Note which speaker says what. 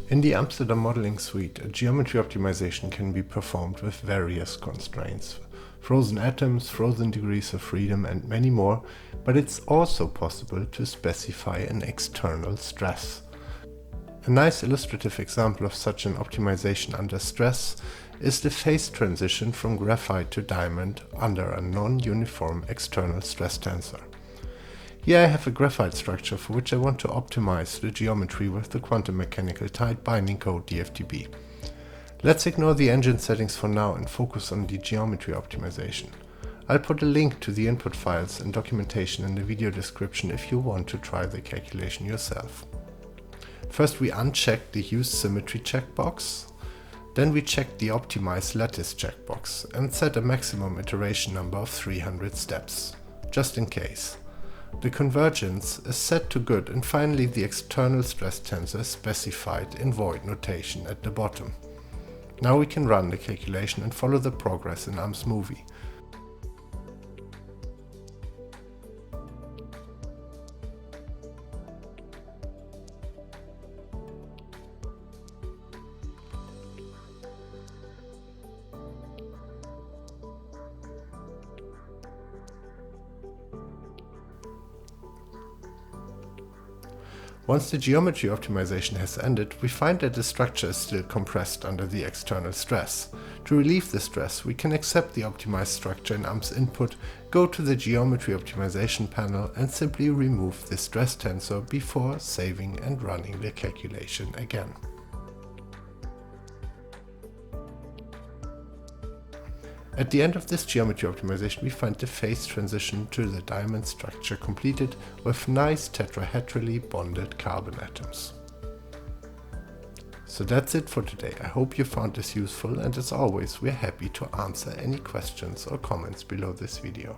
Speaker 1: In the Amsterdam Modeling Suite, a geometry optimization can be performed with various constraints. Frozen atoms, frozen degrees of freedom, and many more, but it's also possible to specify an external stress. A nice illustrative example of such an optimization under stress is the phase transition from graphite to diamond under a non-uniform external stress tensor. Here I have a graphite structure for which I want to optimize the geometry with the quantum mechanical tight binding code DFTB. Let's ignore the engine settings for now and focus on the geometry optimization. I'll put a link to the input files and documentation in the video description if you want to try the calculation yourself. First we uncheck the Use Symmetry checkbox, then we check the Optimize Lattice checkbox and set a maximum iteration number of 300 steps, just in case. The convergence is set to good, and finally the external stress tensor is specified in void notation at the bottom. Now we can run the calculation and follow the progress in AMS Movie. Once the geometry optimization has ended, we find that the structure is still compressed under the external stress. To relieve the stress, we can accept the optimized structure in AMS input, go to the geometry optimization panel and simply remove the stress tensor before saving and running the calculation again. At the end of this geometry optimization, we find the phase transition to the diamond structure completed with nice tetrahedrally bonded carbon atoms. So that's it for today. I hope you found this useful, and as always, we're happy to answer any questions or comments below this video.